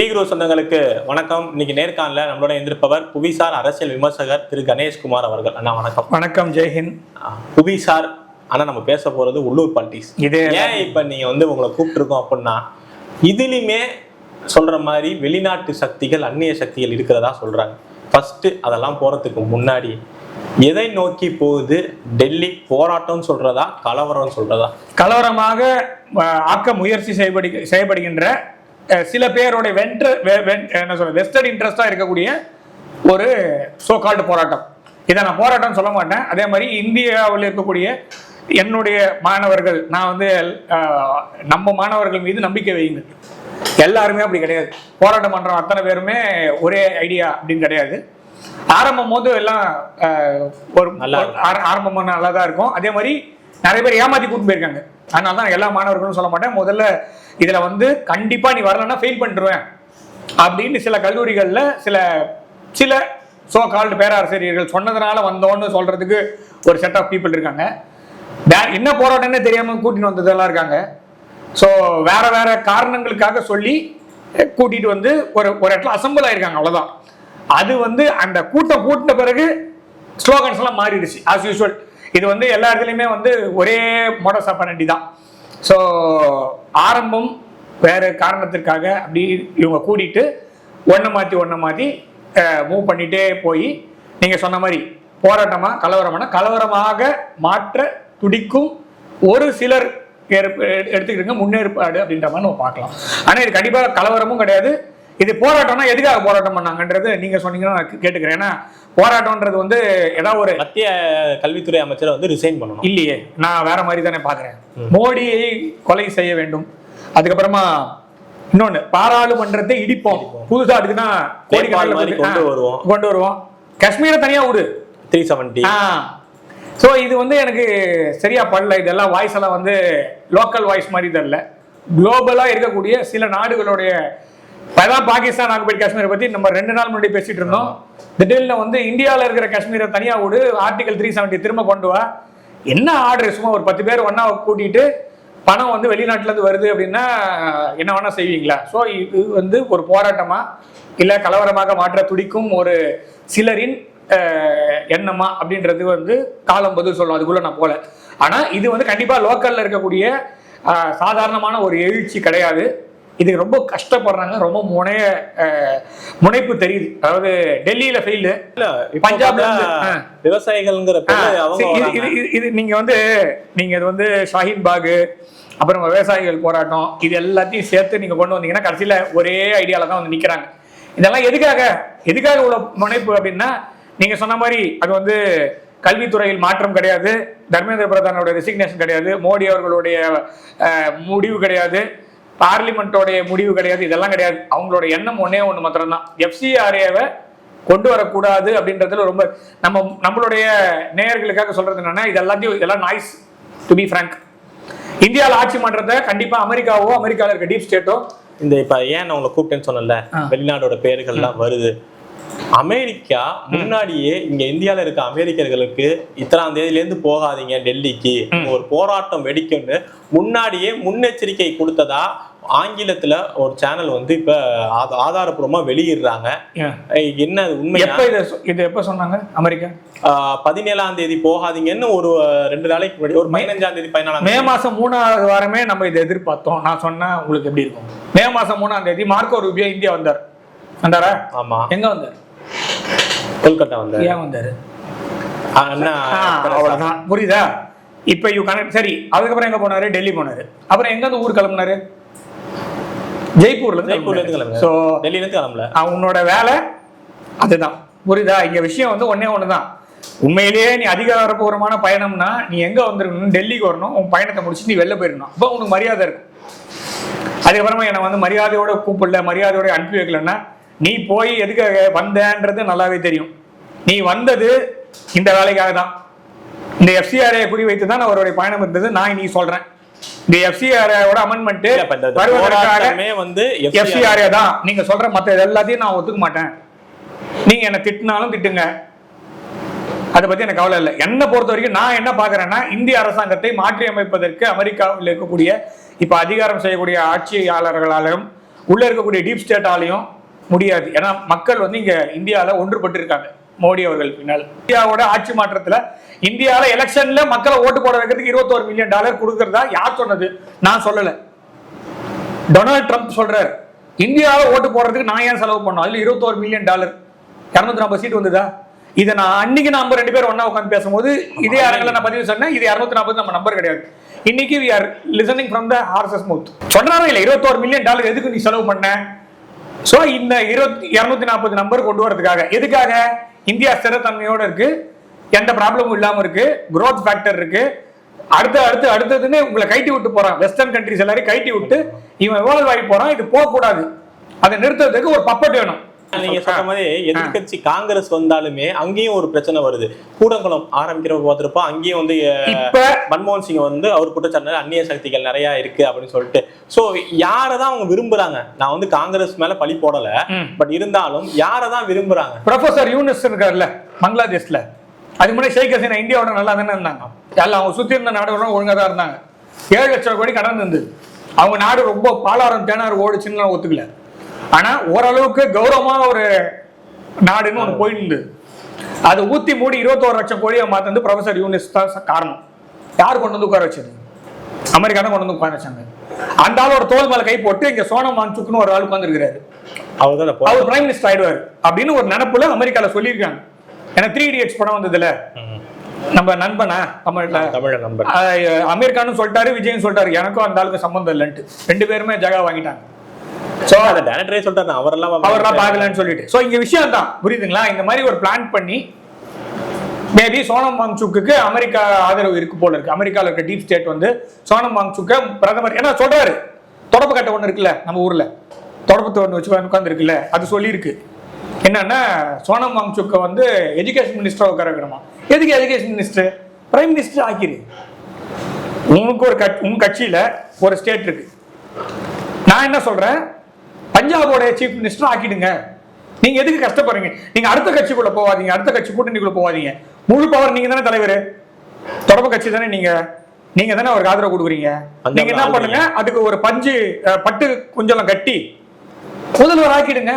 ஜெய்குரு சொந்தங்களுக்கு வணக்கம். இன்னைக்கு நேர்காணல நம்மளோட இருந்திருப்பவர் புவிசார் அரசியல் விமர்சகர் திரு கணேஷ்குமார் அவர்கள். அண்ணா வணக்கம். வணக்கம், ஜெய்ஹிந்த். புவிசார் ஆனா நம்ம பேச போறது உள்ளூர் பாலிடிக்ஸ். ஏன் இப்ப நீங்க உங்களை கூப்பிட்டுருக்கோம் அப்படின்னா, இதுலயுமே சொல்ற மாதிரி வெளிநாட்டு சக்திகள் அந்நிய சக்திகள் இருக்கிறதா சொல்றாங்க. ஃபர்ஸ்ட் அதெல்லாம் போறதுக்கு முன்னாடி எதை நோக்கி போகுது? டெல்லி போராட்டம் சொல்றதா, கலவரம் சொல்றதா? கலவரமாக ஆக்க முயற்சி செய்யப்படுகின்ற சில பேருடைய வெஸ்டர்ன் இன்ட்ரெஸ்டா இருக்கக்கூடிய ஒரு சோ கால்டு போராட்டம். இதை நான் போராட்டம் சொல்ல மாட்டேன். அதே மாதிரி இந்தியாவில் இருக்கக்கூடிய என்னுடைய மாணவர்கள், நான் நம்ம மாணவர்கள் மீது நம்பிக்கை வைங்க. எல்லாருமே அப்படி கிடையாது. போராட்டம் பண்ற அத்தனை பேருமே ஒரே ஐடியா அப்படின்னு கிடையாது. ஆரம்பம் போது எல்லாம் ஒரு ஆரம்பம் நல்லா தான் இருக்கும். அதே மாதிரி நிறைய பேர் ஏமாத்தி கூட்டு போயிருக்காங்க. அதனால தான் எல்லா மாணவர்களும் சொல்ல மாட்டேன். முதல்ல இதுல கண்டிப்பா நீ வரலன்னா ஃபெயில் பண்ணிடுவேன் அப்படின்னு சில கல்லூரிகள்ல சில சோ கால்டு பேராசிரியர்கள் சொன்னதுனால வந்தோன்னு சொல்றதுக்கு ஒரு செட் ஆஃப் பீப்புள் இருக்காங்க. என்ன போராட்டம்னே தெரியாம கூட்டிட்டு வந்ததெல்லாம் இருக்காங்க. ஸோ வேற வேற காரணங்களுக்காக சொல்லி கூட்டிட்டு ஒரு இடத்துல அசம்பிள் ஆயிருக்காங்க. அவ்வளவுதான். அது அந்த கூட்டம் கூட்டின பிறகு ஸ்லோகன்ஸ் எல்லாம் மாறிடுச்சு. ஆஸ் யூஸ்வல் இது எல்லா இடத்துலையுமே ஒரே மோடஸ் ஆப்பரண்டி தான். ஸோ ஆரம்பம் வேறு காரணத்திற்காக அப்படி இவங்க கூட்டிட்டு ஒன்றை மாற்றி மூவ் பண்ணிகிட்டே போய் நீங்கள் சொன்ன மாதிரி போராட்டமாக கலவரமாக மாற்ற துடிக்கும் ஒரு சிலர் எடுத்துக்கிட்டுங்க முன்னேற்பாடு அப்படின்ற மாதிரி நம்ம பார்க்கலாம். ஆனால் இது கண்டிப்பாக கலவரமும் கிடையாது. இது போராட்டம்னா எதுக்காக போராட்டம் பண்ணாங்கன்றது நீங்க சொன்னீங்கன்னா நான் கேட்டுக்கிறேன். ஏன்னா போராட்டம்ன்றது ஏதாவது ஒரு மத்திய கல்வித்துறை அமைச்சர் ரிசைன் பண்ணணும் இல்லையே, நான் வேற மாதிரி தானே பாக்குறேன். மோடியை கொலை செய்ய வேண்டும். அதுக்கப்புறமா இன்னொன்னு, பாராளுமன்றத்தை இடிப்போம். புதுசா அதுக்குன்னா கொண்டு வருவோம். காஷ்மீரை தனியா விடு 370. ஸோ இது எனக்கு சரியா படல. இதெல்லாம் வாய்ஸ் எல்லாம் லோக்கல் வாய்ஸ் மாதிரி தெரியல. குளோபலா இருக்கக்கூடிய சில நாடுகளுடைய பாகிஸ்தான் ஆக்குபைடு காஷ்மீரை பத்தி நம்ம 2 நாள் முன்னாடி பேசிட்டு இருந்தோம். திடீர்னு இந்தியாவில் இருக்கிற காஷ்மீரை தனியா விடு, ஆர்டிகல் 370 திரும்ப கொண்டு வா. என்ன ஆர்டர்? சும்மா ஒரு 10 பேர் ஒன்னா கூட்டிட்டு பணம் வெளிநாட்டுல இருந்து வருது அப்படின்னா என்ன வேணா செய்வீங்களா? ஸோ இது ஒரு போராட்டமா இல்ல கலவரமாக மாற்ற துடிக்கும் ஒரு சிலரின் எண்ணமா அப்படின்றது காலம் பதில் சொல்லும். அதுக்குள்ள நான் போல. ஆனா இது கண்டிப்பா லோக்கல்ல இருக்கக்கூடிய சாதாரணமான ஒரு எழுச்சி கிடையாது. இதுக்கு ரொம்ப கஷ்டப்படுறாங்க. ரொம்ப முனைப்பு தெரியுது. அதாவது டெல்லியில ஃபெயிலு, பஞ்சாப்ல விவசாயிகள்ங்கிற இது நீங்க இது ஷாஹீன் பாக், அப்புறம் விவசாயிகள் போராட்டம், இது எல்லாத்தையும் சேர்த்து நீங்க கொண்டு வந்தீங்கன்னா கடைசியில ஒரே ஐடியால தான் நிக்கிறாங்க. இதெல்லாம் எதுக்காக உள்ள முனைப்பு அப்படின்னா, நீங்க சொன்ன மாதிரி அது கல்வித்துறையில் மாற்றம் கிடையாது, தர்மேந்திர பிரதானோட ரெசிக்னேஷன் கிடையாது, மோடி அவர்களுடைய முடிவு கிடையாது, பார்லிமெண்டோடைய முடிவு கிடையாது. இதெல்லாம் கிடையாது. அவங்களோட எண்ணம் ஒன்னே ஒன்று மாத்திரம் தான். FCRAவை கொண்டு வரக்கூடாது அப்படின்றதுல ரொம்ப நம்மளுடைய நேயர்களுக்காக சொல்றது என்னன்னா, இதெல்லாம் நாய்ஸ். டு பி ஃப்ராங்க், இந்தியாவில் ஆட்சி மாற்றத்தை கண்டிப்பா அமெரிக்காவில் இருக்க டீப் ஸ்டேட்டோ இப்ப ஏன் உங்களை கூப்பிட்டேன்னு சொன்னல, வெளிநாடோட பேர்கள்லாம் வருது. அமெரிக்கா முன்னாடியே இங்க இந்தியாவில இருக்க அமெரிக்கர்களுக்கு இத்தனாம் தேதியிலேருந்து போகாதீங்க டெல்லிக்கு, ஒரு போராட்டம் வெடிக்கும்னு முன்னாடியே முன்னெச்சரிக்கை கொடுத்ததா ஆங்கிலத்துல ஒரு சேனல் இப்ப ஆதாரப்பூர்வமா வெளியிடுறாங்க. என்ன உண்மை? இது எப்ப சொன்னாங்க? அமெரிக்கா 17ஆம் தேதி போகாதீங்கன்னு ஒரு 2 நாளைக்கு முன்னாடி, ஒரு 15ஆம் தேதி 14 மே மாசம் 3வது வாரமே நம்ம இதை எதிர்பார்த்தோம். நான் சொன்னா உங்களுக்கு எப்படி இருக்கும்? மே மாசம் 3ஆம் தேதி மார்க்கோ ரூபியோ இந்தியா வந்தாரா? ஆமா. எங்க வந்தாரு? கொல்கத்தா வந்தாரு. ஏன் வந்தாரு? அவ்வளவுதான். புரியுதா? இப்ப சரி, அதுக்கப்புறம் எங்க போனாரு? டெல்லி போனாரு. அப்புறம் எங்க ஊர் கிளம்புனாரு? ஜெய்ப்பூர்ல இருந்து. சோ டெல்லியில இருந்து கிளம்பல. அவனோட வேலை அதுதான். புரியுதா? இங்க விஷயம் ஒன்னே ஒண்ணுதான். உண்மையிலேயே நீ அதிகாரப்பூர்வமான பயணம்னா நீ எங்க வந்திருக்கணும்? டெல்லிக்கு வரணும். உன் பயணத்தை முடிச்சு நீ வெளில போயிடணும். அப்போ உனக்கு மரியாதை இருக்கும். அதுக்கப்புறமா என்னை மரியாதையோட கூப்பிடல, மரியாதையோட அனுப்பி வைக்கலன்னா நீ போய் எதுக்காக வந்தன்றது நல்லாவே தெரியும். நீ வந்தது இந்த வேலைக்காக தான். இந்த FCRA குறி வைத்து தான் அவருடைய பயணம் இருந்தது. நான் நீ சொல்றேன், இந்த FCRAவோட அமெண்ட்மெண்ட் FCRA தான். நீங்க சொல்ற மத்த எல்லாத்தையும் நான் ஒத்துக்க மாட்டேன். நீங்க என்ன திட்டினாலும் திட்டுங்க, அதை பத்தி எனக்கு கவலை இல்லை. என்ன பொறுத்த வரைக்கும் நான் என்ன பாக்குறேன்னா, இந்திய அரசாங்கத்தை மாற்றி அமைப்பதற்கு அமெரிக்காவில் இருக்கக்கூடிய இப்ப அதிகாரம் செய்யக்கூடிய ஆட்சியாளர்களாலும் உள்ள இருக்கக்கூடிய டீப் ஸ்டேட்டாலையும் முடியாது. ஏன்னா மக்கள் வந்து இங்க இந்தியாவில் ஒன்றுபட்டு இருக்காங்க மோடி அவர்கள் பின்னால். இந்தியாவோட ஆட்சி மாற்றத்துல இந்தியாவில் எலெக்ஷன்ல மக்களை ஓட்டு போட வைக்கிறதுக்கு $21 மில்லியன் கொடுக்கறதா யார் சொன்னது? நான் சொல்லல, டொனால்ட் ட்ரம்ப் சொல்றாரு. இந்தியாவில் ஓட்டு போடுறதுக்கு நான் ஏன் செலவு பண்ணோம்? அதுல $21 மில்லியன் 240 சீட் வந்ததா? இதை நான் அன்னைக்கு நம்ம 2 பேரும் ஒன்னா உட்காந்து பேசும்போது இதே அரங்கில நான் பதிவு சொன்னேன். இது 240 நம்ம நம்பர் கிடையாது. இன்னைக்கு we are listening from the horse's mouth. சொல்றாங்க இல்ல $21 மில்லியன் எதுக்கு நீ செலவு பண்ண? சோ இந்த 240 நம்பர் கொண்டு வரதுக்காக. எதுக்காக? இந்தியா ஸ்திரத்தன்மையோட இருக்கு, எந்த ப்ராப்ளமும் இல்லாம இருக்கு, growth ஃபேக்டர் இருக்கு, அடுத்ததுன்னு உங்களை கைட்டி விட்டு போறான். வெஸ்டர்ன் கண்ட்ரிஸ் எல்லாரும் கைட்டி விட்டு இவன் எவால்வ் ஆகி போறான். இது போக கூடாது, அதை நிறுத்துறதுக்கு ஒரு பப்பட் வேணும். நீங்க சொன்ன மாதிரி எதிர்கட்சி காங்கிரஸ் வந்தாலுமே அங்கேயும் ஒரு பிரச்சனை வருது. கூடங்குளம் ஆரம்பிக்கிற பார்த்திருப்போம், அங்கேயும் வந்து மன்மோகன் சிங் வந்து அவர் குற்றச்சாட்டு அந்நிய சக்திகள் நிறைய இருக்கு அப்படின்னு சொல்லிட்டு. சோ யாரதான் அவங்க விரும்புறாங்க? நான் வந்து காங்கிரஸ் மேல பழி போடல, பட் இருந்தாலும் யாரதான் விரும்புறாங்க? ப்ரொஃபசர் யூனிஸ் இருக்காருல்ல பங்களாதேஷ்ல, அதுக்கு முன்னாடி ஷேக் ஹசீனா இந்தியாவோட நல்லா தானே இருந்தாங்க. எல்லாம் அவங்க சுத்தி இருந்த நாடுகளும் ஒழுங்கா தான் இருந்தாங்க. 7 லட்சம் கோடி கடன் இருந்தது. அவங்க நாடு ரொம்ப பாலாரம் தேனாறு ஓடுச்சுன்னு ஒத்துக்கல. ஆனா ஓரளவுக்கு கௌரவமான ஒரு நாடுன்னு ஒண்ணு போயிட்டு இருந்தது. அது ஊத்தி மூடி 21 லட்சம் கோடியை மாத்தி ப்ரொஃபசர் யூனிஸ் தான் காரணம். யார் கொண்டு வந்து உட்கார வச்சது? அமெரிக்கா தான் கொண்டு வந்து உட்கார வச்சாங்க. அந்த ஆளோட தோல் மேல கை போட்டு இங்க சோனம் வாங்சுக்னு ஒரு ஆள் உட்கார்ந்து இருக்காரு, அவர் பிரைம் மினிஸ்டர் ஆயிடுவாரு அப்படின்னு ஒரு நினைப்புல அமெரிக்கால சொல்லியிருக்காங்க. ஏன்னா 3 Idiots படம் வந்ததுல நம்ம நண்பனா தமிழ் நண்பன் அமெரிக்கான்னு சொல்லிட்டாரு, விஜய்னு சொல்லிட்டாரு. எனக்கும் அந்த ஆளுக்கு சம்பந்தம் இல்லைன்ட்டு 2 பேருமே ஜகா வாங்கிட்டாங்க. சோ அத டைரக்டரே சொல்றாரு, அவரெல்லாம் பார்க்கலன்னு சொல்லிட்டு. சோ இங்க விஷயம் தான் புரியுதுங்களா? இந்த மாதிரி ஒரு பிளான் பண்ணி மேபி சோனம் வாங்சுக்கு அமெரிக்கா ஆதரவு இருக்கு போல இருக்கு. அமெரிக்கால இருக்க டீப் ஸ்டேட் வந்து சோனம் வாங்சுக்க பிரதமர் என்ன சொல்றாரு, தொடப்பு கட்ட ஒண்ணு இருக்குல்ல நம்ம ஊர்ல, தொடப்பத்தை ஒண்ணு வச்சு உட்கார்ந்து இருக்குல்ல, அது சொல்லி இருக்கு என்னன்னா சோனம் வாங்சுக்க வந்து எஜுகேஷன் மினிஸ்டரா உட்கார வைக்கணுமா. எதுக்கு எஜுகேஷன் மினிஸ்டர்? பிரைம் மினிஸ்டர் ஆக்கிரு. உனக்கு ஒரு உங்க கட்சியில ஒரு ஸ்டேட் இருக்கு, நான் என்ன சொல்றேன், பஞ்சாபோட சீஃப் மினிஸ்டர் ஆக்கிடுங்க. நீங்க எதுக்கு கஷ்டப்படுறீங்க? நீங்க அடுத்த கட்சிக்குள்ள போவாதீங்க, அடுத்த கட்சி கூட்டணிக்குள்ள போவாதீங்க. முழு பவர் நீங்க தானே தலைவர், தொடர்பு கட்சி தானே நீங்க தானே அவருக்கு ஆதரவு கொடுக்குறீங்க. நீங்க என்ன பண்ணுங்க, அதுக்கு ஒரு பட்டு குஞ்சலம் கட்டி முதல்வர் ஆக்கிடுங்க,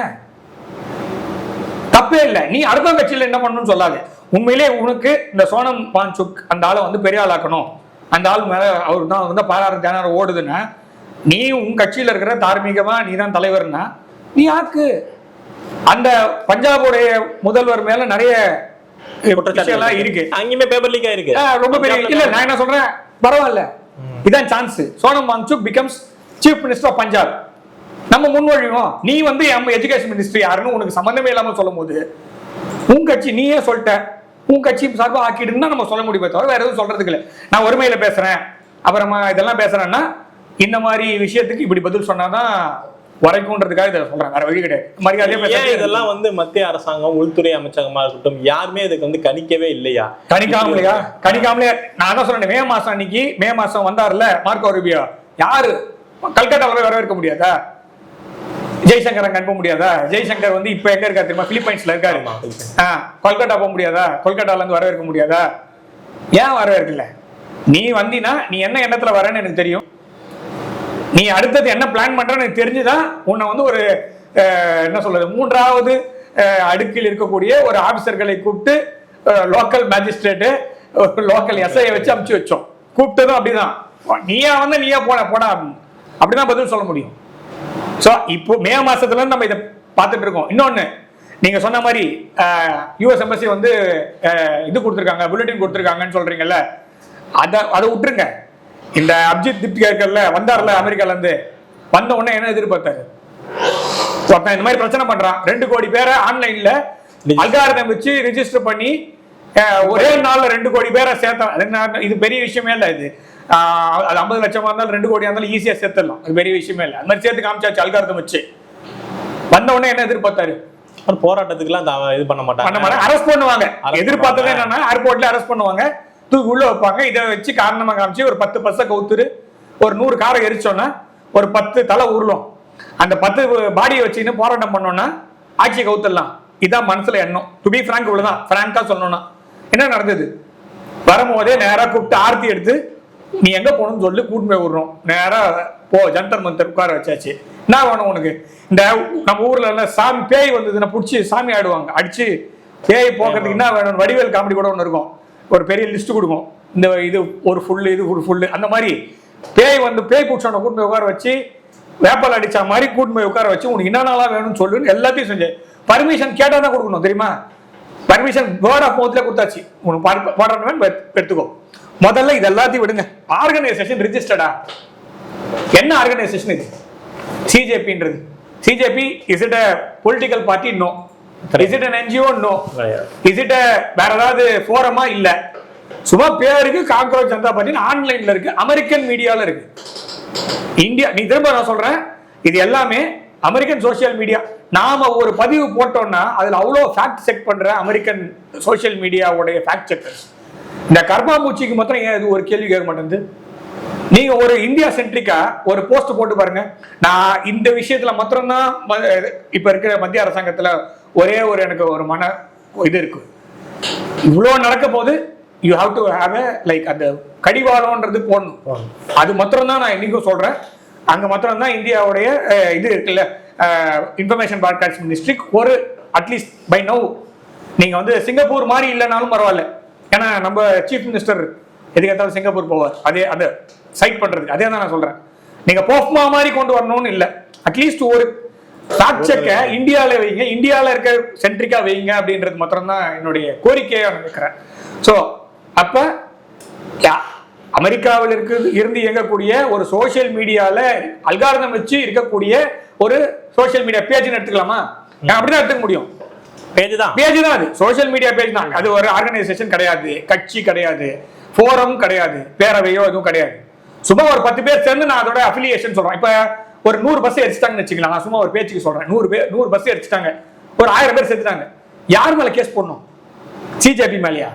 தப்பே இல்லை. நீ அடுத்த கட்சியில என்ன பண்ணணும்னு சொல்லாது. உண்மையிலே உனக்கு இந்த சோனம் வாங்சுக் அந்த ஆளை வந்து பெரிய ஆள் ஆக்கணும், அந்த ஆள் மேல அவர் தான் வந்து பாராளுமன்ற ஜனநாயகம் ஓடுதுன்னா, நீ உன் கட்சியில இருக்கிற தார்மீகமா நீ தான் தலைவர்னா நீ ஆக்கு. அந்த பஞ்சாபுடைய முதல்வர் மேல நிறைய இருக்கு, அங்கேயுமே பேப்பர் லீக் ஆயிருக்கு, ரொம்ப பெரிய இல்ல. நான் என்ன சொல்றேன், பரவாயில்ல, இதான் chance. Sonam Wangchuk becomes chief minister of Punjab. நம்ம முன்வழிவோம். நீ வந்து எஜுகேஷன் மினிஸ்டர் யாருன்னு உனக்கு சம்பந்தமே இல்லாம சொல்லும் போது உன் கட்சி நீயே சொல்லிட்ட, உன் கட்சி சார்பா ஆக்கிடுன்னு நம்ம சொல்ல முடியுமே தவிர வேற எதுவும் சொல்றதுக்கு இல்லை. நான் ஒருமையில பேசுறேன் அப்புறமா இதெல்லாம் பேசுறேன்னா இந்த மாதிரி விஷயத்துக்கு இப்படி பதில் சொன்னாதான் வரைக்கும்ன்றதுக்காக இதை சொல்றாங்க, வேற வழி கிடையாது. மரியாதையா இதெல்லாம் வந்து மத்திய அரசாங்கம் உள்துறை அமைச்சகமா இருக்கட்டும் யாருமே இதுக்கு வந்து கணிக்கவே இல்லையா? கணிக்காமலையா? நான் தான் சொல்றேன், மே மாசம் வந்தாருல மார்க்கோ ரூபியோ, யாரு கல்கட்டாவில் வரவேற்க முடியாதா? ஜெய்சங்கர் அங்க அனுப்ப முடியாதா? ஜெய்சங்கர் வந்து இப்ப எங்க இருக்காரு தெரியுமா? பிலிப்பைன்ஸ்ல இருக்காரு. கொல்கட்டா போக முடியாதா? கொல்கட்டால இருந்து வரவேற்க முடியாதா? ஏன் வரவேற்கல? நீ வந்தீனா நீ என்ன எண்ணத்துல வரேன்னு எனக்கு தெரியும். நீ அடுத்தது என்ன பிளான் பண்றன்னு எனக்கு தெரிஞ்சுதான் உன்னை வந்து ஒரு என்ன சொல்றது 3வது அடுக்கில் இருக்கக்கூடிய ஒரு ஆபிசர்களை கூப்பிட்டு லோக்கல் மேஜிஸ்ட்ரேட்டு லோக்கல் எஸ்ஐயை வச்சு அமுச்சு வச்சோம். கூப்பிட்டதும் அப்படிதான், நீயா வந்து நீயா போடா அப்படிதான் பதில் சொல்ல முடியும். ஸோ இப்போ மே மாசத்துல நம்ம இதை பார்த்துட்டு இருக்கோம். இன்னொன்னு நீங்க சொன்ன மாதிரி யூஎஸ் எம்பசி வந்து இது கொடுத்துருக்காங்க, புல்லட்டின் கொடுத்துருக்காங்கன்னு சொல்றீங்கல்ல, அதை விட்டுருங்க. இந்த அபிஜித் திப்கர்ல வந்தார்ல அமெரிக்கால இருந்து, வந்த உடனே என்ன எதிர்பார்த்தாரு? இந்த மாதிரி பிரச்சனை பண்றான், 2 கோடி பேரை ஆன்லைன்ல அல்காரிதம் வச்சு ரிஜிஸ்டர் பண்ணி ஒரே நாள்ல 2 கோடி பேரை சேர்த்தான். இது பெரிய விஷயமே இல்லை. இது 50 லட்சமா இருந்தாலும் 2 கோடியா இருந்தாலும் ஈஸியா சேர்த்துடலாம், அது பெரிய விஷயமே இல்லை. அது மாதிரி சேர்த்து காமிச்சாச்சு அல்காரிதம் வச்சு. வந்த உடனே என்ன எதிர்பார்த்தாரு? போராட்டத்துக்குலாம் இது பண்ண மாட்டாங்க, அரெஸ்ட் பண்ணுவாங்க. எதிர்பார்த்தது என்னன்னா ஏர்போர்ட்ல அரெஸ்ட் பண்ணுவாங்க, தூக்கி உள்ள வைப்பாங்க. இதை வச்சு காரணமா காமிச்சு ஒரு 10 பஸ்ஸை கவுத்துரு, ஒரு 100 காரை எரிச்சோன்னா ஒரு 10 தலை உருளும். அந்த 10 பாடியை வச்சுன்னு போராட்டம் பண்ணோம்னா ஆட்சியை கவுத்துடலாம். இதான் மனசுல எண்ணம். டு பி பிராங்க் இவ்வளவுதான். பிராங்கா சொல்லணும்னா என்ன நடந்தது? வரும்போதே நேரா கூப்பிட்டு ஆர்த்தி எடுத்து நீ எங்க போகணும்னு சொல்லி கூட்டு போய் விடுறோம். நேரா ஜந்தர் மந்தர் உட்கார வச்சாச்சு. என்ன வேணும் உனக்கு? இந்த நம்ம ஊர்ல எல்லாம் சாமி பேய் வந்ததுன்னா பிடிச்சி சாமி ஆடுவாங்க, அடிச்சு பேய் போக்குறதுக்கு என்ன வேணும்? வடிவேல் காமெடி கூட ஒன்று இருக்கும், ஒரு பெரிய லிஸ்ட் கொடுக்கும், இந்த இது ஒரு ஃபுல்லு, இது ஒரு ஃபுல்லு, அந்த மாதிரி பேய் வந்து பேய் பிடிச்சவனை கூட்டு போய் உட்கார வச்சு வேப்பல் அடிச்சா மாதிரி கூட்டு போய் உட்கார வச்சு உனக்கு என்னென்னலாம் வேணும்னு சொல்லுன்னு எல்லாத்தையும் செஞ்சு பர்மிஷன் கேட்டா தான் கொடுக்கணும் தெரியுமா? பர்மிஷன் வேர்ட் ஆஃப் மவுத்ல கொடுத்தாச்சு, உனக்கு போடுறவன் எடுத்துக்கோ. முதல்ல இது எல்லாத்தையும் விடுங்க. ஆர்கனைசேஷன் ரிஜிஸ்டர்டா? என்ன ஆர்கனைசேஷன் இது சிஜேபின்றது? CJP is it a political party? No. Is it an NGO? No. Is it வேற ஏதாவது ஃபோரமா? இல்ல. சும்மா பேருக்கு காங்கிரஸ் ஜனதா பார்ட்டி ஆன்லைன்ல இருக்கு, அமெரிக்கன் மீடியால இருக்கு. இந்தியா, நீ திரும்ப நான் சொல்றேன், இது எல்லாமே அமெரிக்கன் சோசியல் மீடியா. நாம ஒரு பதிவு போட்டோம்னா அதுல அவ்வளவு ஃபேக்ட் செக் பண்ற அமெரிக்கன் சோசியல் மீடியாவுடைய ஃபேக்ட் செக்கர்ஸ். இந்த கர்மாமூச்சிக்கு மாத்திரம் ஏன் இது ஒரு கேள்வி கேட்க மாட்டேங்குது? நீங்க ஒரு இந்தியா சென்ட்ரிக்கா ஒரு போஸ்ட் போட்டு பாருங்க. நான் இந்த விஷயத்துல மாத்திரம்தான் இப்ப இருக்கிற மத்திய அரசாங்கத்துல ஒரே ஒரு எனக்கு ஒரு மன இது இருக்கு, இவ்வளவு நடக்க போது you have to have like அந்த கடிவாளம்ன்றது போடணும். அது மாத்திரம் தான் நான் இன்னைக்கும் சொல்றேன். அங்க மாத்திரம் தான் இந்தியாவுடைய இது இருக்குல்ல, இன்ஃபர்மேஷன் பிராட்காஸ்ட் மினிஸ்ட்ரி ஒரு அட்லீஸ்ட் பை நவ் நீங்க வந்து சிங்கப்பூர் மாதிரி இல்லைனாலும் பரவாயில்ல. ஏன்னா நம்ம சீஃப் மினிஸ்டர் எதுக்கேற்றாலும் சிங்கப்பூர் போவார், அதே அந்த சைட் பண்றதுக்கு. அதே தான் நான் சொல்றேன், நீங்க போஃப்மா மாதிரி கொண்டு வரணும்னு இல்லை, அட்லீஸ்ட் ஒரு ஃபேக்ட் செக்க இந்தியாவில வைங்க, இந்தியாவில இருக்க சென்ட்ரிக்கா வைங்க அப்படின்றது மாத்திரம் தான் என்னுடைய கோரிக்கையை நான் வைக்கிறேன். ஸோ அப்ப அமெரிக்காவில் இருந்து இயங்கக்கூடிய ஒரு சோசியல் மீடியால அல்காரிதம் வச்சு இருக்கக்கூடிய ஒரு சோசியல் மீடியா பேஜ் எடுத்துக்கலாமா? அப்படிதான் எடுத்துக்க முடியும். பேஜ் தான் அது, சோசியல் மீடியா பேஜ் தான் அது. ஒரு ஆர்கனைசேஷன் கிடையாது, கட்சி கிடையாது, ஃபோரம் கிடையாது, பேரவையோ எதுவும் கிடையாது. சும்மா ஒரு 10 பேர் சேர்ந்து நான் அதோட அஃபிலியேஷன் சொல்றேன். இப்ப ஒரு 100 பஸ் எரிச்சிட்டாங்கன்னு வச்சுக்கலாம், நான் சும்மா ஒரு பேச்சுக்கு சொல்றேன். 100 பஸ் எரிச்சிட்டாங்க, ஒரு 1000 பேர் சேர்த்துட்டாங்க. யார் மேல கேஸ் போடணும்? சிஜேபி மேலயா?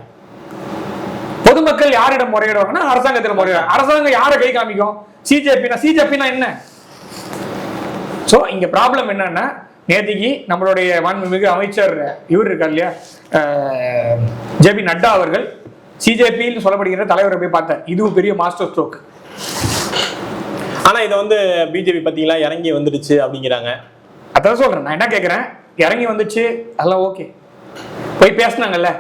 பொதுமக்கள் யாரிடம் முறையிடுவாங்கன்னா அரசாங்கத்தில் முறையிடும். அரசாங்கம் யாரை கை காமிக்கும்? சிஜேபினா என்ன? சோ இங்க ப்ராப்ளம் என்னன்னா, நேத்திக்கு நம்மளுடைய மாண்புமிகு அமைச்சர் இவர் இருக்கார் இல்லையா, ஜேபி நட்டா அவர்கள் சிஜேபின்னு சொல்லப்படுகிற தலைவரை போய் பார்த்தார். இதுவும் பெரிய மாஸ்டர் ஸ்ட்ரோக். ஆனா இதை வந்து பிஜேபி பாத்தீங்களா இறங்கி வந்துடுச்சு அப்படிங்கிறாங்க. அதான் சொல்றேன், நான் என்ன கேட்கிறேன், இறங்கி வந்துச்சு அதெல்லாம் ஓகே, போய் பேசினாங்கல்ல,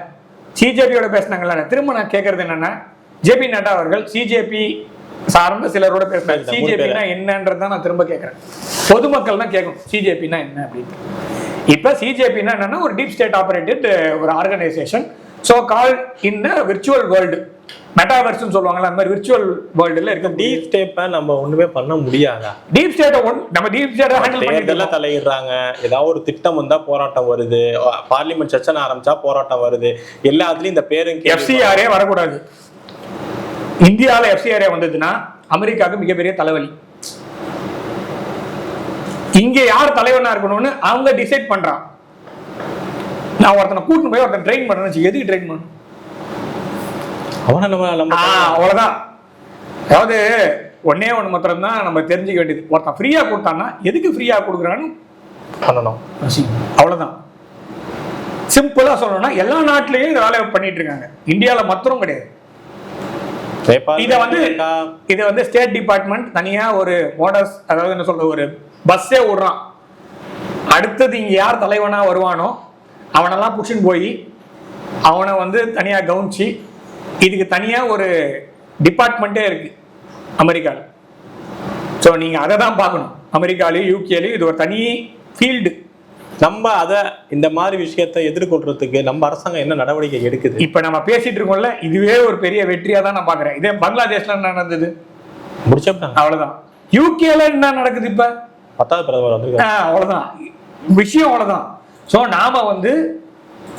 சிஜேபியோட பேசினாங்கல்ல. திரும்ப நான் கேட்கறது என்னன்னா, ஜேபி நட்டா அவர்கள் சிஜேபி சார்ந்த சிலரோட பேசுறாங்க. சிஜேபினா என்னன்றதான் நான் திரும்ப கேட்கிறேன். பொதுமக்கள் தான் கேட்கணும் சிஜேபினா என்ன அப்படின்னு. இப்ப சிஜேபினா என்னன்னா ஒரு டீப் ஸ்டேட் ஆபரேட்டட் ஒரு ஆர்கனைசேஷன், சோ கால் இன் விர்ச்சுவல் வேர்ல்டு, மெட்டாவர்ஸ்னு சொல்லுவாங்கல்ல, அந்த மாதிரி விர்ச்சுவல் வேர்ல்டுல இருக்க. டீப் ஸ்டேட்டை நம்ம ஒண்ணுமே பண்ண முடியாதா? டீப் ஸ்டேட்டை நம்ம டீப் ஸ்டேட்டை ஹேண்டில் பண்ணிட்டு தலையிடுறாங்க. ஏதாவது ஒரு திட்டம் வந்தா போராட்டம் வருது, பார்லிமெண்ட் செஷன் ஆரம்பிச்சா போராட்டம் வருது, எல்லாத்துலயும் இந்த பேருக்கு எஃப்சிஆரே வரக்கூடாது. இந்தியாவில் எஃப்சிஆரே வந்ததுன்னா அமெரிக்காவுக்கு மிகப்பெரிய தலைவலி. இங்க யார் தலைவனா இருக்கணும்னு அவங்க டிசைட் பண்றான். நான் ஒருத்தனை கூட்டிட்டு போய் ஒருத்தன் ட்ரெயின் பண்ணணும், எதுக்கு ட்ரெயின் பண்ணணும்? அவ்வளவுதான். அதாவது ஒன்னே ஒண்ணு மாத்திரம் தான் நம்ம தெரிஞ்சுக்க வேண்டியது, ஒருத்தன் ஃப்ரீயா கொடுத்தான்னா எதுக்கு ஃப்ரீயா கொடுக்குறான்னு பண்ணணும், அவ்வளவுதான். சிம்பிளா சொல்லணும்னா எல்லா நாட்டிலையும் இதை வேலை பண்ணிட்டு இருக்காங்க, இந்தியாவில மாத்திரம் கிடையாது. இதை வந்து ஸ்டேட் டிபார்ட்மெண்ட் தனியா ஒரு மோட்டார்ஸ், அதாவது என்ன சொல்ற, ஒரு பஸ்ஸே விடுறான். அடுத்தது இங்க யார் தலைவனா வருவானோ அவனெல்லாம் புடிச்சுன்னு போய் அவனை வந்து தனியா கவனிச்சு, இதுக்கு தனியா ஒரு டிபார்ட்மெண்ட்டே இருக்கு அமெரிக்காவில். ஸோ நீங்க அதை தான் பார்க்கணும். அமெரிக்காலையும் யூகேலையும் இது ஒரு தனி ஃபீல்டு. நம்ம அதை இந்த மாதிரி விஷயத்தை எதிர்கொள்றதுக்கு நம்ம அரசாங்கம் என்ன நடவடிக்கை எடுக்குது? இப்ப நம்ம பேசிட்டு இருக்கோம்ல, இதுவே ஒரு பெரிய வெற்றியா தான் நான் பாக்குறேன். இதே பங்களாதேஷ்ல என்ன நடந்தது? முடிச்சப்பட்டாங்க, அவ்வளவுதான். யூகேல என்ன நடக்குது? இப்ப 10வது பிரதமர் வந்து அவ்வளவுதான் விஷயம், அவ்வளவுதான். ஸோ நாம வந்து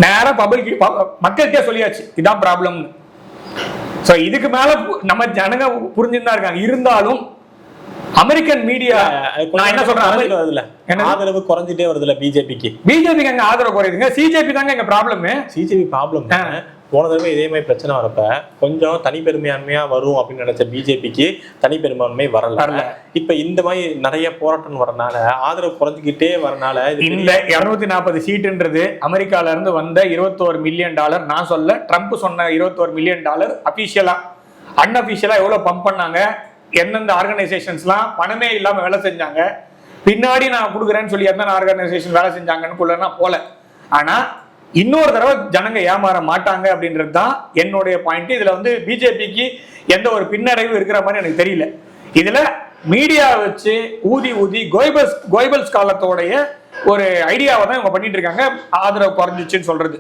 நேரா மக்கள்கிட்டே சொல்லியாச்சு இதான் ப்ராப்ளம்னு. ஸோ இதுக்கு மேல நம்ம ஜனங்க புரிஞ்சுதான் இருக்காங்க. இருந்தாலும் அமெரிக்கன் மீடியா நான் என்ன சொல்றேன், ஆதரவு குறைஞ்சிட்டே வருதுல பிஜேபிக்கு. பிஜேபிக்கு அங்க ஆதரவு குறையுதுங்க, சிஜேபி தாங்க எங்க ப்ராப்ளம். CJP problem. போன தடவை இதே மாதிரி பிரச்சனை வரப்ப கொஞ்சம் தனிப்பெருமையான்மையா வரும் அப்படின்னு நினைச்ச பிஜேபிக்கு தனிப்பெரும்பான்மை வரல. இப்ப இந்த மாதிரி நிறைய போராட்டம் வரனால ஆதரவு குறைஞ்சிக்கிட்டே வரனால இந்த 240 சீட்டுன்றது அமெரிக்கால இருந்து வந்த $21 மில்லியன். நான் சொல்ல, ட்ரம்ப் சொன்ன $21 மில்லியன் அபிஷியலா, அன்அபிஷியலா எவ்வளவு பம்ப் பண்ணாங்க, எந்தெந்த ஆர்கனைசேஷன்ஸ்லாம் பணமே இல்லாம வேலை செஞ்சாங்க, பின்னாடி நான் கொடுக்குறேன்னு சொல்லி எத்தனை ஆர்கனைசேஷன் வேலை செஞ்சாங்கன்னு நான் போல. ஆனா இன்னொரு தடவை ஜனங்க ஏமாற மாட்டாங்க அப்படின்றது தான் என்னுடைய பாயிண்ட். இதுல வந்து பிஜேபிக்கு எந்த ஒரு பின்னடைவு இருக்கிற மாதிரி எனக்கு தெரியல. இதுல மீடியா வச்சு ஊதி கோய்பல்ஸ் காலத்தோடைய ஒரு ஐடியாவை தான் இவங்க பண்ணிட்டு இருக்காங்க. ஆதரவு குறைஞ்சிச்சுன்னு சொல்றது.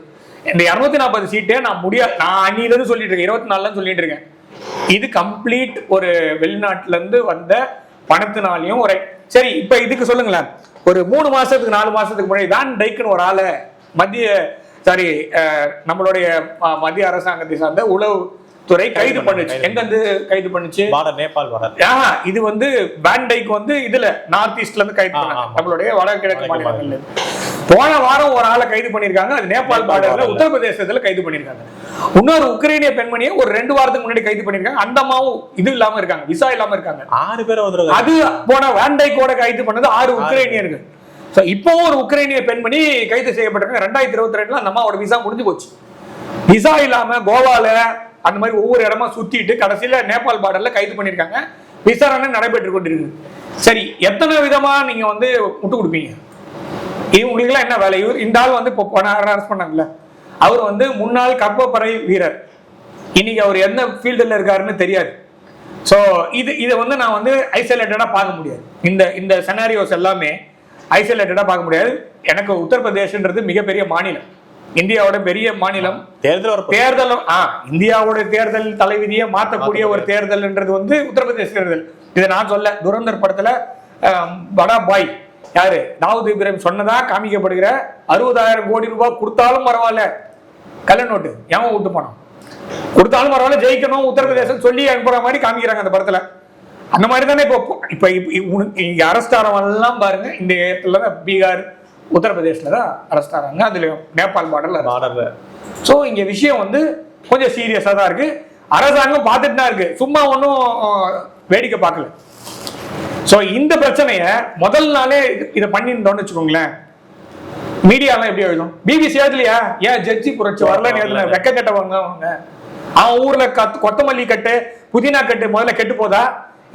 இந்த 240 சீட்டே நான் அன்னிலிருந்து சொல்லிட்டு இருக்கேன், 24 சொல்லிட்டு இருக்கேன். இது கம்ப்ளீட் ஒரு வெளிநாட்டுல இருந்து வந்த பணத்தினாலையும் ஒரு சரி. இப்ப இதுக்கு சொல்லுங்களேன், ஒரு 3 மாசத்துக்கு 4 மாசத்துக்கு முன்னாடி வேன் டைக்குன்னு ஒரு ஆளை நம்மளுடைய மத்திய அரசாங்கத்தை சார்ந்த உளவு துறை கைது பண்ணுச்சு. எங்க இருந்து கைது பண்ணுச்சு? நேபாள். இது வந்து வேன் டைக் வந்து இதுல நார்த் ஈஸ்ட்ல இருந்து கைது பண்ணாங்க, நம்மளுடைய வடகிழக்கு மாநிலங்கள்ல. போன வாரம் ஒரு ஆளை கைது பண்ணிருக்காங்க, அது நேபாள் பார்டர்ல உத்தரப்பிரதேசத்துல கைது பண்ணிருக்காங்க. இன்னொரு உக்ரைனிய பெண்மணியை ஒரு 2 வாரத்துக்கு முன்னாடி கைது பண்ணிருக்காங்க. அந்த அம்மாவும் இது இல்லாம இருக்காங்க, விசா இல்லாம இருக்காங்க. 6 பேர் அது போன வேன் டைக்கோட கைது பண்ணது 6 உக்ரைனியர்கள். இப்பவும் ஒரு உக்ரைனிய பெண்மணி கைது செய்யப்பட்டிருக்காங்க. 2022 அந்த அம்மாவோட விசா முடிஞ்சு போச்சு. விசா இல்லாம கோவால அந்த மாதிரி ஒவ்வொரு இடமா சுத்திட்டு கடைசியில நேபாள் பார்டர்ல கைது பண்ணிருக்காங்க. விசாரணை நடைபெற்று கொண்டிருக்கு. சரி, எத்தனை விதமா நீங்க வந்து முட்டு கொடுப்பீங்க? உங்களுக்கு எல்லாம் என்ன வேலை? இந்த ஆள் வந்து இப்போ அரெஸ்ட் பண்ணாங்கல்ல, அவர் வந்து முன்னாள் கர்ப்பப்படை வீரர். இன்னைக்கு அவர் எந்த ஃபீல்டுல இருக்காருன்னு தெரியாது. ஸோ இதை வந்து நான் வந்து ஐசோலேட்டடா பார்க்க முடியாது. இந்த செனாரியோஸ் எல்லாமே ஐசோலேட்டடா பார்க்க முடியாது. எனக்கு உத்தரப்பிரதேசன்றது மிகப்பெரிய மாநிலம், இந்தியாவோட பெரிய மாநிலம். தேர்தல் இந்தியாவோட தேர்தல் தலைவிதியை மாற்றக்கூடிய ஒரு தேர்தல்ன்றது வந்து உத்தரப்பிரதேச தேர்தல். இதை நான் சொல்ல, துரந்தர் படத்துல படா பாய் யாரு தாவூத் இப்ராஹிம் சொன்னதா காமிக்கப்படுகிற 60,000 கோடி ரூபாய் கொடுத்தாலும் பரவாயில்ல, கள்ள நோட்டு ஏன் விட்டு போனோம், கொடுத்தாலும் பரவாயில்ல ஜெயிக்கணும் உத்தரப்பிரதேசம் சொல்லி அனுப்புற மாதிரி காமிக்கிறாங்க அந்த படத்துல. அந்த மாதிரி தானே இப்ப அரெஸ்ட் ஆறவெல்லாம் பாருங்க, இந்த இடத்துல தான் பீகார் உத்தரப்பிரதேஷ்ல தான் அரெஸ்ட் ஆறாங்க, அதுலயும் நேபாள் பார்டர்ல. ஸோ இங்க விஷயம் வந்து கொஞ்சம் சீரியஸா தான் இருக்கு. அரசாங்கம் பார்த்துட்டு தான் இருக்கு, சும்மா ஒன்றும் வேடிக்கை பார்க்கல. ஸோ இந்த பிரச்சனைய முதல் நாளே இதை பண்ணிருந்தோம்னு வச்சுக்கோங்களேன், மீடியாலாம் எப்படி எழுதும்? பிபிசி எழுதலையா? ஏன் ஜட்ஜி புரட்சி வரலன்னு எழுதல? வெக்க கட்டவங்க அவங்க. அவன் ஊர்ல கொத்தமல்லி கட்டு புதினா கட்டு முதல்ல கெட்டு போதா,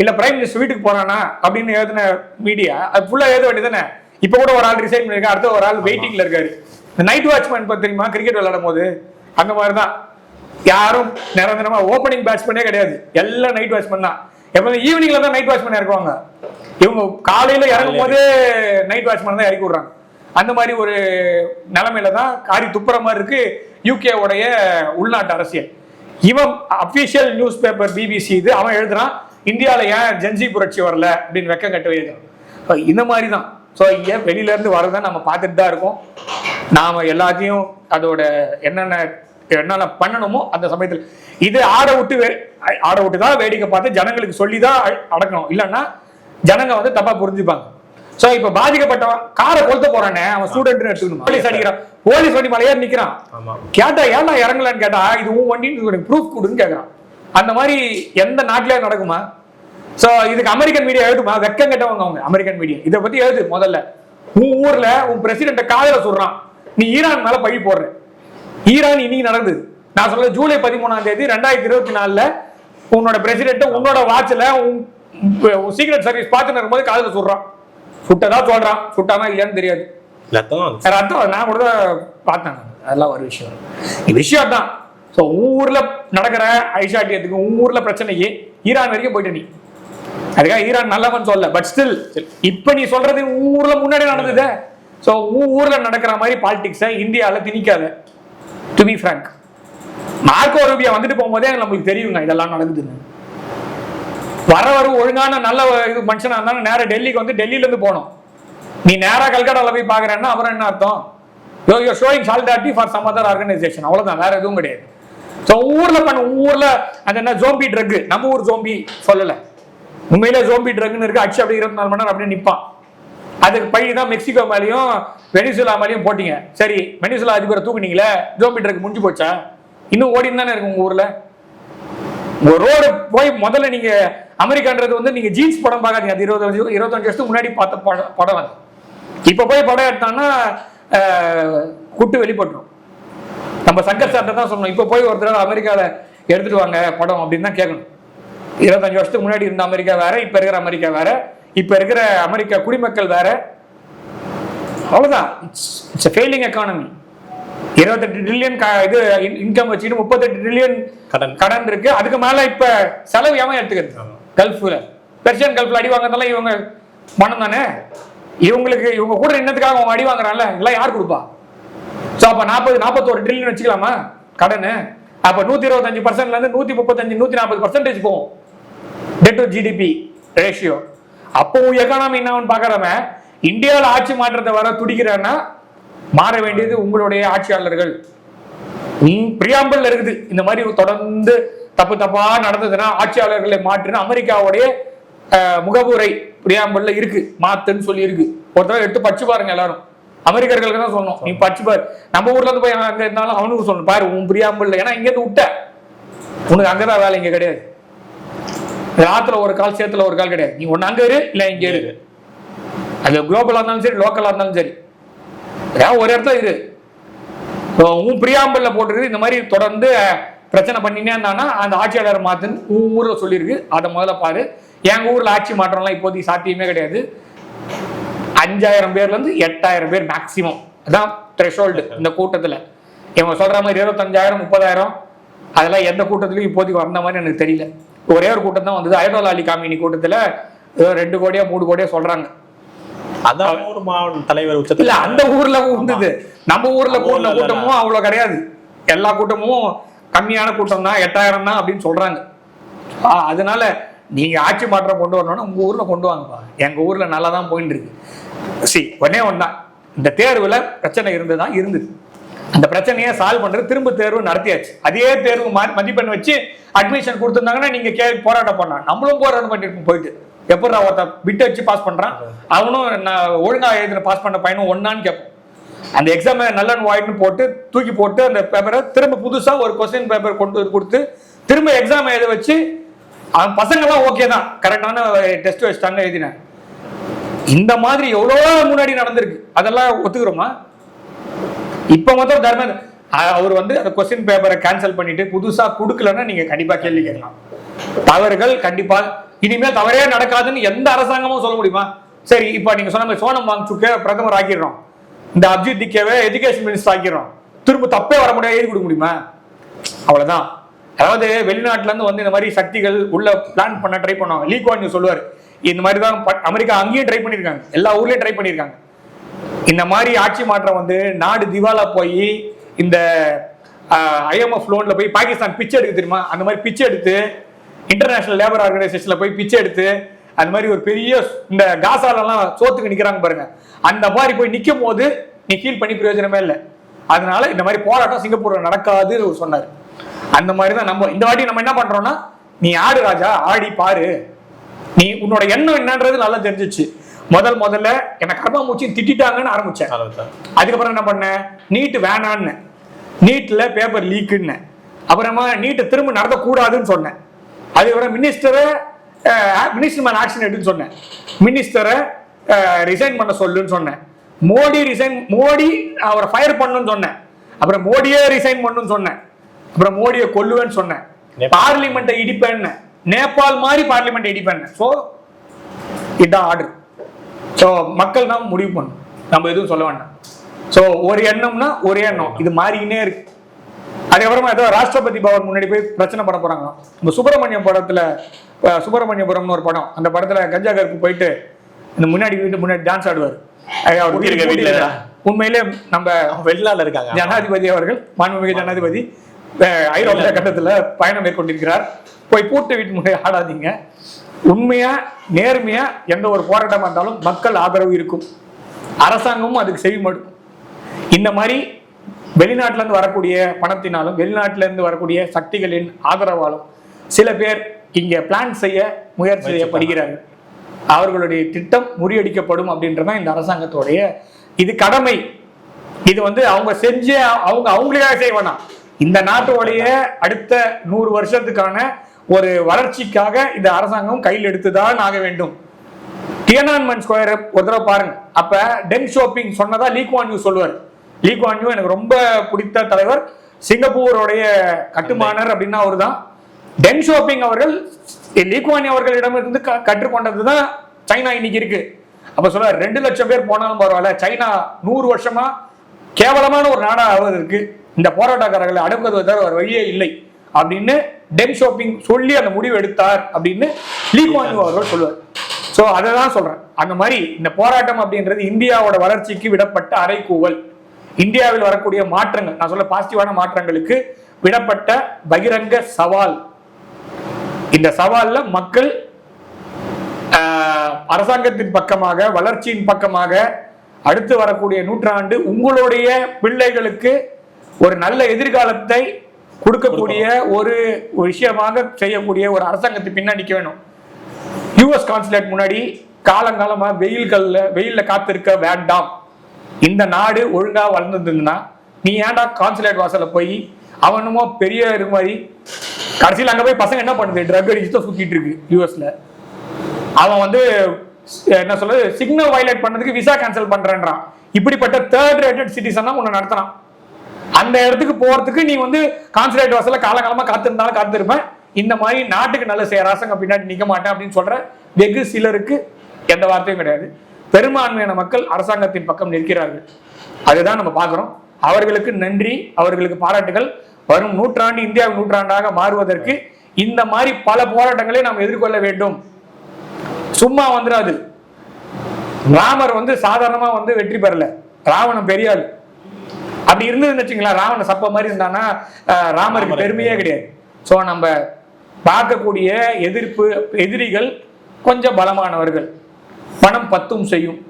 இல்ல பிரைம் மினிஸ்டர் வீட்டுக்கு போறானா அப்படின்னு எழுதின மீடியா அது ஃபுல்லா எழுத வேண்டியதானே. இப்ப கூட ஒரு ஆள் ரிசைன் பண்ணிருக்காரு, அடுத்த ஒரு ஆள் வெயிட்டிங்ல இருக்காரு. இந்த நைட் வாட்ச்மேன் தெரியுமா, கிரிக்கெட் விளையாடும் போது அந்த மாதிரிதான். யாரும் நிரந்தரமா ஓப்பனிங் பேட்ஸ்மேனே கிடையாது, எல்லாம் நைட் வாட்ச்மேன் தான். எப்பவுமே ஈவினிங்ல தான் நைட் வாட்ச்மேன் இறக்குவாங்க. இவங்க காலையில இறங்கும் போதே நைட் வாட்ச்மேன் தான் இறக்கி விடுறாங்க. அந்த மாதிரி ஒரு நிலைமையில தான் காரி துப்புற மாதிரி இருக்கு யூகே உடைய உள்நாட்டு அரசியல். இவன் அபிஷியல் நியூஸ் பேப்பர் பிபிசி இது அவன் எழுதுறான், இந்தியாவில ஏன் ஜென்சி புரட்சி வரல அப்படின்னு வெக்க கட்ட எழுதுறான். இந்த மாதிரி தான். ஸோ இங்கே வெளியில இருந்து வரதான் நம்ம பார்த்துட்டு தான் இருக்கோம். நாம எல்லாத்தையும் அதோட என்னென்ன பண்ணணுமோ அந்த சமயத்தில் இது ஆட விட்டு தான் வேடிக்கை பார்த்து ஜனங்களுக்கு சொல்லி தான் அடக்கணும், இல்லைன்னா ஜனங்க வந்து தப்பா புரிஞ்சுப்பாங்க. சோ இப்ப பாதிக்கப்பட்டவன் காரை கொளுத்த போறானே, அவன் ஸ்டூடெண்ட் எடுத்துக்கணும், போலீஸ் அடிக்கிறான், போலீஸ் வண்டி மலையா நிக்கிறான், கேட்டா ஏன்னா இறங்கலான்னு கேட்டா இது உன் வண்டின்னு ப்ரூஃப் கொடுன்னு கேட்கறான். அந்த மாதிரி எந்த நாட்டிலேயே நடக்குமா? சோ இதுக்கு அமெரிக்கன் மீடியா எழுதுமா? வெக்கம் கட்டவங்க அவங்க அமெரிக்கன் மீடியா இதை பத்தி எழுது. முதல்ல உன் ஊர்ல உன் பிரசிடென்ட் காதல சொல்றான், நீ ஈரான் மேல பழி போடுற. ஈரான் இன்னைக்கு நடந்தது, நான் சொல்ல ஜூலை 13ஆம் தேதி 2024 உன்னோட பிரசிடென்ட் உன்னோட வாட்ச்ல சீக்ரெட் சர்வீஸ் பார்த்துன்னு இருக்கும்போது காதல சொல்றான். சுட்டதான் சொல்றான், சுட்டானா இல்லையான்னு தெரியாது, ரத்தம் நான் கூட பார்த்தேன். அதெல்லாம் ஒரு விஷயம் தான். ஸோ ஊர்ல நடக்கிற ஐஷாட்டியத்துக்கு ஊர்ல பிரச்சனைக்கு ஈரான் வரைக்கும் போயிட்டு நீ அதுக்காக ஈரான் நல்லவன் சொல்ல, பட் ஸ்டில் இப்ப நீ சொல்றது ஊர்ல முன்னாடி நடந்தது. ஸோ ஊர்ல நடக்கிற மாதிரி பாலிடிக்ஸை இந்தியாவில் திணிக்காத. டு பி ஃப்ராங்க், மார்க்கோ ரூபியா வந்துட்டு போகும்போதே நம்மளுக்கு தெரியுங்க இதெல்லாம் நடக்குதுன்னு. வர ஒழுங்கான நல்ல இது மனுஷனா இருந்தாலும் நேர டெல்லிக்கு வந்து டெல்லியில இருந்து போனோம். நீ நேரா கல்கட்டால போய் பாக்குறேன்னா அப்புறம் என்ன அர்த்தம்? Showing solidarity for some other organisation, அவ்வளவுதான், வேற எதுவும் கிடையாது. ஸோ ஊர்ல ஊர்ல அது என்ன ஜோம்பி ட்ரக், நம்ம ஊர் ஜோம்பி சொல்லல, உண்மையில ஜோம்பி ட்ரக்னு இருக்கு. அச்சு அப்படி 24 மணி நேரம் அப்படியே நிப்பான். அதுக்கு பழி தான் மெக்சிகோ மேலேயும் வெனிசுலா மேலேயும் போட்டீங்க. சரி, வெனிசுலா அதிபரை தூக்குனீங்களே, ஜோம்பி ட்ரக் முடிஞ்சு போச்சா? இன்னும் ஓடின்னு தானே இருக்கு உங்க ஊர்ல. ஒரு ரோடு போய் முதல்ல நீங்க அமெரிக்கான்றது வந்து நீங்க ஜீன்ஸ் படம் பார்க்காதீங்க, அது 25 வருஷத்துக்கு முன்னாடி பார்த்த படம் அது. இப்ப போய் படம் எடுத்தாங்கன்னா குட்டு வெளிப்பட்டுரும். நம்ம சங்கர் சார்ட்ட தான் சொல்லணும், இப்ப போய் ஒரு தடவை அமெரிக்கால எடுத்துட்டு வாங்க படம் அப்படின்னு தான் கேட்கணும். 25 வருஷத்துக்கு முன்னாடி இருந்த அமெரிக்கா வேற, இப்ப இருக்கிற அமெரிக்கா வேற. இப்ப இருக்கிற அமெரிக்க குடிமக்கள் வேற. அவ்வளவுதான். It's failing economy. 28 ட்ரில்லியன் இது இன்கம் வச்சுட்டு 38 ட்ரில்லியன் கடன் இருக்கு. அதுக்கு மேல இப்ப செலவு ஏமா எடுத்துக்கிறது? கல்ஃப்ல பெர்ஷியன் கல்ஃப்ல அடி வாங்கறதால இவங்க மனம் தானே. இவங்க கூட என்னதுக்காக அவங்க அடி வாங்குறாங்கல்ல, எல்லாம் யார் கொடுப்பா? ஸோ அப்ப 41 ட்ரில்லியன் வச்சுக்கலாமா கடனு? அப்ப 125%ல இருந்து 135 140% போகும் டெட் டு ஜிடிபி ரேஷியோ. அப்போ எக்கானமி என்னன்னு பாக்குறவன் இந்தியாவில் ஆட்சி மாற்றத்தை வர துடிக்கிறான்னா மாற வேண்டியது உங்களுடைய ஆட்சியாளர்கள். பிரியாம்பிள் இருக்குது. இந்த மாதிரி தொடர்ந்து தப்பா நடந்ததுன்னா ஆட்சியாளர்களை மாற்றுன்னு அமெரிக்காவுடைய முகவுரை பிரியாம்பிள்ல இருக்கு. மாத்துன்னு சொல்லி இருக்கு. ஒரு தடவை எடுத்து படிச்சு பாருங்க எல்லாரும். அமெரிக்கர்களுக்கு தான் சொல்லணும், நீ படிச்சு பாரு. நம்ம ஊர்ல இருந்து போய் அங்க இருந்தாலும் அவனுக்கு சொல்லணும், பாரு உன் பிரியாம்பிள். ஏன்னா இங்க இருந்து விட்ட உனக்கு அங்கதான் வேலை, இங்க கிடையாது. ராத்துல ஒரு கால் சேத்துல ஒரு கால் கிடையாது. நீ ஒன்னு அங்க இரு இல்ல இங்க இரு. அது குளோபலா இருந்தாலும் சரி லோக்கலா இருந்தாலும் சரி, ஒரு இடத்துல இரு. உன் பிரியாம்பிள்ல போட்டுருக்கு. இந்த மாதிரி தொடர்ந்து பிரச்சனை பண்ணினே இருந்தானா அந்த ஆட்சியாளர் மாத்துன்னு உன் ஊர்ல சொல்லியிருக்கு. அதை முதல்ல பாரு. எங்க ஊர்ல ஆட்சி மாற்றம்லாம் இப்போதைக்கு சாத்தியமே கிடையாது. 5000 பேர்ல இருந்து 8000 பேர் மேக்சிமம் அதான் த்ரெஷோல்டு. இந்த கூட்டத்துல இவங்க சொல்ற மாதிரி 25,000 30,000 அதெல்லாம் எந்த கூட்டத்திலையும் இப்போதைக்கு வந்த மாதிரி எனக்கு தெரியல. ஒரே ஒரு கூட்டம் தான் வந்தது, அயதோல்லா அலி காமினி கூட்டத்துல 2 கோடியா 3 கோடியா சொல்றாங்க. அதான் ஒரு மாவட்ட தலைவர் உச்சத்துல அந்த ஊர்ல இருந்தது. நம்ம ஊர்ல கூட்டின கூட்டமும் அவ்வளவு கிடையாது. எல்லா கூட்டமும் கம்மியான கூட்டம் தான், 8000 தான் அப்படின்னு சொல்றாங்க. அதனால நீங்க ஆட்சி மாற்றம் கொண்டு வரணும்னா உங்க ஊர்ல கொண்டு வாங்கப்பா. எங்க ஊர்ல நல்லா தான் போயிட்டு இருக்கு. ஒன்னே ஒன்றுதான், இந்த தேர்வுல பிரச்சனை இருந்ததுதான் இருந்தது. அந்த பிரச்சனையை சால்வ் பண்றது திரும்ப தேர்வு நடத்தியாச்சு. அதே தேர்வு மதிப்பெண் வச்சு அட்மிஷன் கொடுத்துருந்தாங்கன்னா நீங்க போராட்டம் பண்ணலாம். நம்மளும் போராட்டம் பண்ணிருப்போம் போயிட்டு. எப்படி ஒருத்தன் பிட் வச்சு பாஸ் பண்றான், அவனும் நான் ஒழுங்கா எழுதின பாஸ் பண்ண பையனும் ஒன்னான்னு கேட்போம். அந்த எக்ஸாம் நல்ல வாய்ட்னு போட்டு தூக்கி போட்டு அந்த பேப்பரை திரும்ப புதுசா ஒரு கொஸ்டின் பேப்பர் கொண்டு கொடுத்து திரும்ப எக்ஸாம் எழுத வச்சு அவன் பசங்கெல்லாம் ஓகே தான், கரெக்டான டெஸ்ட் வச்சுட்டாங்க எழுதினேன். இந்த மாதிரி எவ்வளோ முன்னாடி நடந்திருக்கு. அதெல்லாம் ஒத்துக்கிறோமா? இப்ப மொத்தம் தர்மன் அவர் அந்த கொஸ்டின் பேப்பரை கேன்சல் பண்ணிட்டு புதுசா கொடுக்கலன்னா நீங்க கண்டிப்பா கேள்வி கேட்கலாம். தவறுகள் கண்டிப்பா இனிமேல் தவறே நடக்காதுன்னு எந்த அரசாங்கமும் சொல்ல முடியுமா? சரி, இப்ப நீங்க சொன்ன மாதிரி சோனம் வாங்சுக்கே பிரதமர் ஆக்கிடுறோம், இந்த அப்ஜித் திக்கேவை எஜுகேஷன் மினிஸ்டர் ஆக்கிடுறோம், திரும்ப தப்பே வர முடியாது எழுதி கொடுக்க முடியுமா? அவ்வளவுதான். அதாவது வெளிநாட்டுல இருந்து இந்த மாதிரி சக்திகள் உள்ள பிளான் பண்ண ட்ரை பண்ணுவாங்க. லீ குவான் யூ சொல்லுவார், இந்த மாதிரி தான் அமெரிக்கா அங்கேயும் ட்ரை பண்ணியிருக்காங்க, எல்லா ஊர்லயும் ட்ரை பண்ணியிருக்காங்க. இந்த மாதிரி ஆட்சி மாற்றம் நாடு திவாலா போய் இந்த IMF லோன்ல போய் பாகிஸ்தான் பிச்சை எடுக்க தெரியுமா? அந்த மாதிரி பிச்சை எடுத்து இன்டர்நேஷனல் லேபர் ஆர்கனைசேஷன்ல போய் பிச்சை எடுத்து அந்த மாதிரி ஒரு பெரிய இந்த காசாலெல்லாம் சோத்துக்கு நிக்கிறாங்க பாருங்க, அந்த மாதிரி போய் நிற்கும் போது நீ ஃபீல் பண்ணி பிரயோஜனமே இல்லை. அதனால இந்த மாதிரி போராட்டம் சிங்கப்பூர்ல நடக்காதுன்னு சொன்னாரு. அந்த மாதிரி தான் நம்ம இந்த வாட்டி நம்ம என்ன பண்றோம்னா, நீ ஆடு ராஜா, ஆடி பாரு, நீ உன்னோட எண்ணம் என்னன்றது நல்லா தெரிஞ்சிச்சு. முதல்ல என்ன கர்மா மூச்சு திட்டாங்கன்னு ஆரம்பிச்சேன். அதுக்கப்புறம் என்ன பண்ண, நீட் வேணான்னு, நீட்ல பேப்பர் லீக்குன்னு, அப்புறமா நீட்டை திரும்ப நடத்தக்கூடாதுன்னு சொன்னேன். அதுக்கப்புறம் மினிஸ்டர் மேல ஆக்ஷன் எடுன்னு சொன்னேன், மினிஸ்டரை ரிசைன் பண்ண சொல்லுன்னு சொன்னேன், மோடி அவரை ஃபயர் பண்ணணும்னு சொன்னேன், அப்புறம் மோடியே ரிசைன் பண்ணணும்னு சொன்னேன், அப்புறம் மோடியை கொல்லுவேன்னு சொன்னேன், பார்லிமெண்ட்டை இடிப்பேன்னு, நேபாள் மாதிரி பார்லிமெண்ட் இடிப்பேன்னு. ஸோ இதான் ஆர்டர். ஸோ மக்கள் தான் முடிவு பண்ணும், நம்ம எதுவும் சொல்ல வேண்டாம். ஸோ ஒரு எண்ணம்னா ஒரே எண்ணம், இது மாறிக்கினே இருக்கு. அதுக்கப்புறமா ஏதோ ராஷ்டிரபதி பவன் முன்னாடி போய் பிரச்சனை பண்ண போறாங்களாம். இந்த சுப்பிரமணியம் படத்துல, சுப்பிரமணியபுரம்னு ஒரு படம், அந்த படத்துல கஞ்சா கருப்பு போயிட்டு இந்த வீட்டு முன்னாடி டான்ஸ் ஆடுவார். உண்மையிலே நம்ம வெளிநாட்டுல இருக்காங்க ஜனாதிபதி அவர்கள், மாண்புமிகு ஜனாதிபதி ஐரோப்பிய கட்டத்துல பயணம் மேற்கொண்டிருக்கிறார். போய் பூட்டு வீட்டு முன்னாடி ஆடாதீங்க. உண்மையா நேர்மையா எந்த ஒரு போராட்டமா இருந்தாலும் மக்கள் ஆதரவு இருக்கும், அரசாங்கமும் அதுக்கு செவிமடும். இந்த மாதிரி வெளிநாட்டுல இருந்து வரக்கூடிய பணத்தினாலும் வெளிநாட்டுல இருந்து வரக்கூடிய சக்திகளின் ஆதரவாலும் சில பேர் இங்க பிளான் செய்ய முயற்சி செய்யப்படுகிறார்கள். அவர்களுடைய திட்டம் முறியடிக்கப்படும் அப்படின்றதான் இந்த அரசாங்கத்தோடைய இது கடமை. இது அவங்க செஞ்சு அவங்களுக்காக செய்ய வேணாம். இந்த நாட்டோடைய அடுத்த 100 வருஷத்துக்கான ஒரு வளர்ச்சிக்காக இந்த அரசாங்கம் கையில் எடுத்துதான் ஆக வேண்டும். தியனான்மென் ஸ்கொயர் ஒரு தடவை பாருங்க. அப்ப டெங் ஷோப்பிங் சொன்னதா லீ குவான் யூ சொல்லுவார். லீ குவான் யூ எனக்கு ரொம்ப பிடித்த தலைவர், சிங்கப்பூருடைய கட்டுமானர் அப்படின்னா அவர் தான். டெங் ஷோப்பிங் அவர்கள் லீ குவான் யூ அவர்களிடமிருந்து கற்றுக்கொண்டதுதான் சைனா இன்னைக்கு இருக்கு. அப்ப சொல்ல 2 லட்சம் பேர் போனாலும் பரவாயில்ல, சைனா 100 வருஷமா கேவலமான ஒரு நாடா ஆவதற்கு இந்த போராட்டக்காரர்களை அடக்குவது தவிர ஒரு வழியே இல்லை அப்படின்னு டெங் ஷாப்பிங் சொல்லி அந்த முடிவு எடுத்தார் அப்படின்னு லீ குவான் யூ அவர்கள் சொல்லுவார். ஸோ அதை தான் சொல்றேன். அந்த மாதிரி இந்த போராட்டம் அப்படின்றது இந்தியாவோட வளர்ச்சிக்கு விடப்பட்ட அறைகூவல், இந்தியாவில் வரக்கூடிய மாற்றங்கள், நான் சொல்ல பாசிட்டிவான மாற்றங்களுக்கு விடப்பட்ட பகிரங்க சவால். இந்த சவால்ல மக்கள் அரசாங்கத்தின் பக்கமாக, வளர்ச்சியின் பக்கமாக, அடுத்து வரக்கூடிய நூற்றாண்டு உங்களுடைய பிள்ளைகளுக்கு ஒரு நல்ல எதிர்காலத்தை கொடுக்கக்கூடிய ஒரு விஷயமாக செய்யக்கூடிய ஒரு அரசாங்கத்தை பின்னாடிக்க வேணும். யுஎஸ் கான்சுலேட் முன்னாடி காலங்காலமா வெயில்ல காத்திருக்க வேண்டாம். இந்த நாடு ஒழுங்கா வளர்ந்துருந்ததுன்னா நீ ஏன்டா கான்சுலேட் வாசல்ல போய் அவனுமோ பெரிய இருக்கு மாதிரி கடைசியில் அங்க போய் பசங்க என்ன பண்ணுது, ட்ரக் அடிச்சு தான் சுத்திட்டு இருக்கு யூஎஸ்ல. அவன் வந்து என்ன சொல்றது, சிக்னல் வயலேட் பண்ணதுக்கு விசா கேன்சல் பண்றேன்றான். இப்படிப்பட்ட தேர்ட் ரேட்டட் சிட்டிசன் தான் உன்னை நடத்தலாம். அந்த இடத்துக்கு போறதுக்கு நீ வந்து கான்சுலேட் வாசல்ல காலகாலமா காத்திருந்தாலும் காத்திருப்பேன். இந்த மாதிரி நாட்டுக்கு நல்ல செய்ய அரசாங்கம் பின்னாடி நிக்க மாட்டேன் அப்படின்னு சொல்ற வெகு சிலருக்கு எந்த வார்த்தையும் கிடையாது. பெரும்பான்மையான மக்கள் அரசாங்கத்தின் பக்கம் நிற்கிறார்கள். அதுதான் நம்ம பார்க்கிறோம். அவர்களுக்கு நன்றி, அவர்களுக்கு பாராட்டுகள். வரும் நூற்றாண்டு இந்தியாவின் நூற்றாண்டாக மாறுவதற்கு இந்த மாதிரி பல போராட்டங்களை நாம் எதிர்கொள்ள வேண்டும். சும்மா வந்துடாது. ராமர் வந்து சாதாரணமா வந்து வெற்றி பெறல, ராவணன் பெரிய ஆள். அப்படி இருந்ததுன்னு வச்சுங்களா, ராவண சப்ப மாதிரி இருந்தானா ராமருக்கு பெருமையே கிடையாது. ஸோ நம்ம பார்க்கக்கூடிய எதிரிகள் கொஞ்சம் பலமானவர்கள். பணம் பத்தும் செய்யும்.